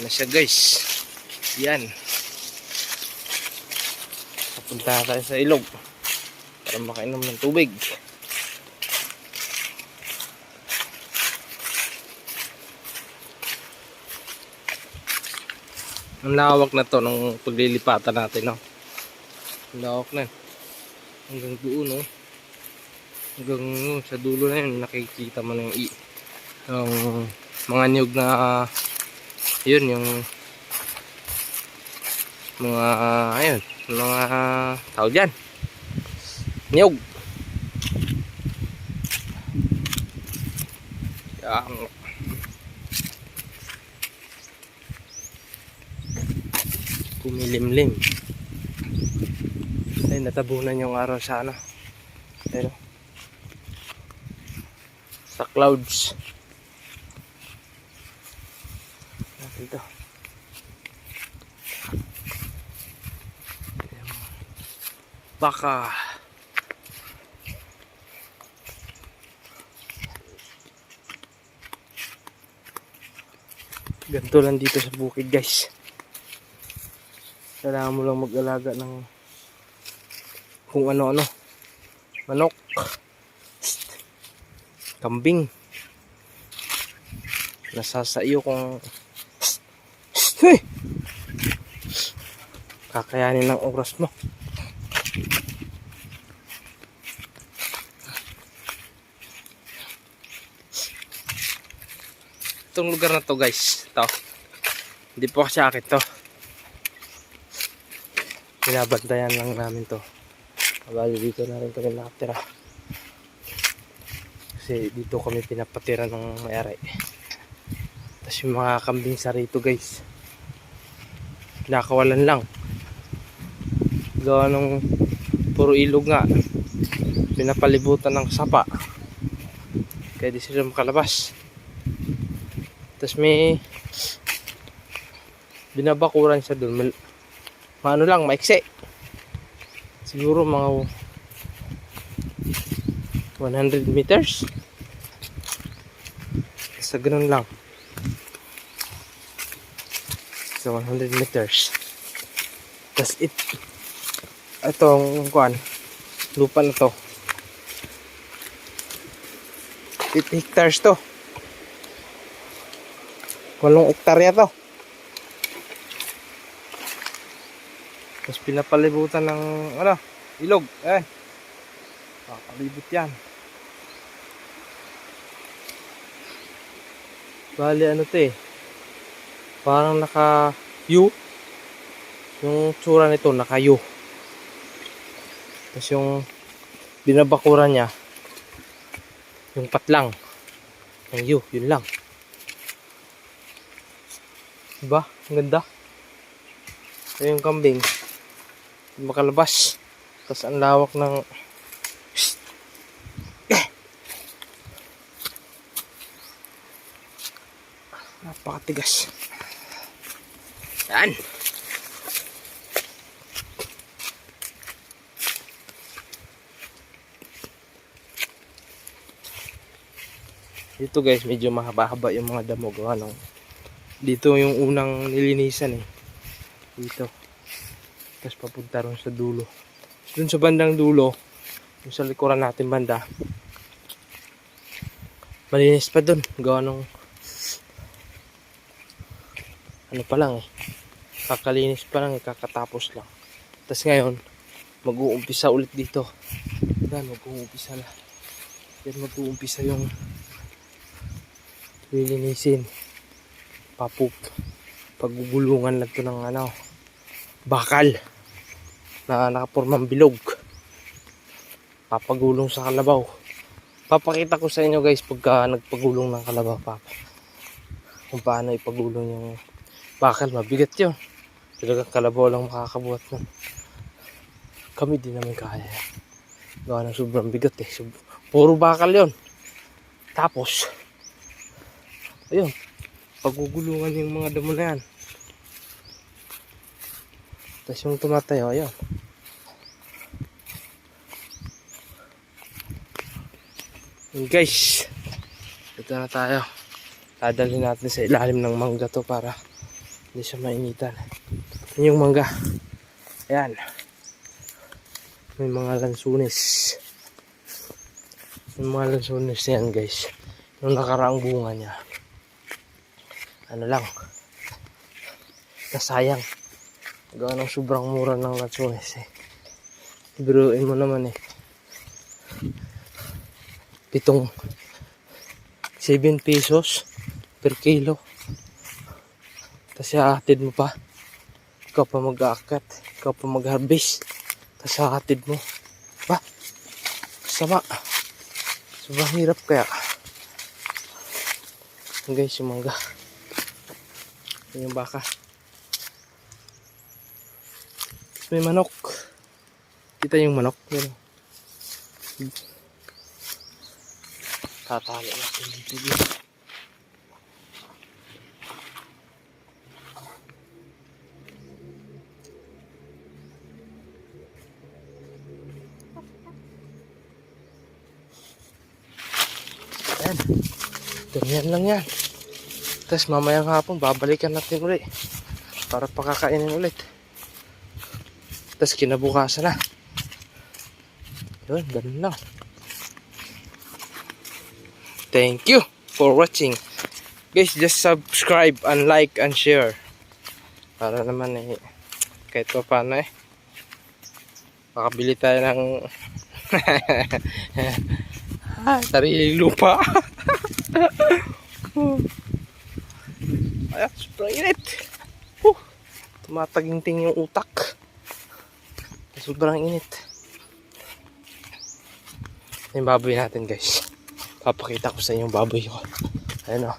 Yan na siya guys. Yan. Papunta tayo sa ilog para makainom ng tubig. Ang lawak na to ng paglilipatan natin, no? Ang lawak na. Hanggang doon, no? Hanggang sa dulo na yun, nakikita mo na yung mga niyog na yun, yung mga ayun, mga tao dyan, niyog. Yan. Kumilimlim. Ay, natabunan yung araw sa ano, pero sa clouds. Ito. Baka ganito lang dito sa bukid guys. Kailangan mo lang mag-alaga ng kung ano-ano, manok, kambing, nasasaiyo kung kakayanin ng oras mo. Itong lugar na to guys, ito, hindi po kasi akin to, binabantayan lang namin to. Bali dito na rin kami nakatira kasi dito kami pinapatira ng may-ari. Tapos yung mga kambing sa rito guys, pinakawalan lang, gawa ng puro ilog nga, pinapalibutan ng sapa kaya di sila makalabas. Tapos may binabakuran siya doon, maano lang, maiksi, siguro mga 100 meters sa ganun lang, sa 100 meters. Tapos itong kuan, lupa na to 8 hectares to, 8 hektarya to. Tapos pinapalibutan ng ano, ilog. Pakalibot yan. Bali ano to eh, parang naka U yung tsura nito, naka U. Tapos yung binabakuran niya yung patlang ng U, yun lang. Diba? Ang ganda. So yung kambing makalabas. Tapos ang lawak ng napakatigas. Yan. Dito guys, medyo mahaba-haba yung mga damo gawa ng dito yung unang nilinisan eh. Dito. Tapos papunta ron sa dulo. Dun sa bandang dulo, yung sa likuran natin banda, malinis pa dun. Gawa ng ano pa lang eh. Kakalinis pa lang eh, kakatapos lang. Tapos ngayon, mag-uumpisa ulit dito. Yan, mag-uumpisa na. Yan, mag-uumpisa yung lilinisin. Pagugulungan lang to ng ano, bakal na nakapormang bilog, papagulong sa kalabaw. Papakita ko sa inyo guys pagka nagpagulong ng kalabaw kung paano ipagulong yung bakal. Mabigat yun, talagang kalabaw lang makakabuhat nun. Kami din naman kaya, gawa ng sobrang bigat eh, puro bakal yun. Tapos ayun, pagugulungan yung mga damo na yan. Tapos yung tumatayo, ayun. And guys, ito na tayo. Dadalhin natin sa ilalim ng mangga to para Hindi siya mainitan. Yun yung mangga. Ayan. May mga lansunis. Yung mga lansunis yan guys. Yung nakaraang bunga niya. Ano lang. Nasayang. Gawa ng sobrang mura ng lansunis eh. Biruin mo naman eh. 7 pesos per kilo. Tapos hahatid mo pa. Ikaw pa mag-aakyat. Ikaw pa mag-harvest. Tapos hahatid mo. Ba? Sama. Sobrang hirap kaya. Yung guys, yung mangga. Yung baka. May manok. Kita yung manok. Yan. Tatalo natin dito. Ayan. Ganyan lang yan. Tapos mamayang hapon, babalikan natin ulit. Para pakakainin ulit. Tapos kinabukasan na. Yun, ganun lang. Thank you for watching. Guys, just subscribe and like and share. Para naman eh, kahit pa paano eh. Makabili tayo ng sariling lupa. Ayan, sobrang init. Tumataginting yung utak. Sobrang init. Yung baboy natin guys. Papakita ko sa inyo yung baboy ko. Ayan o.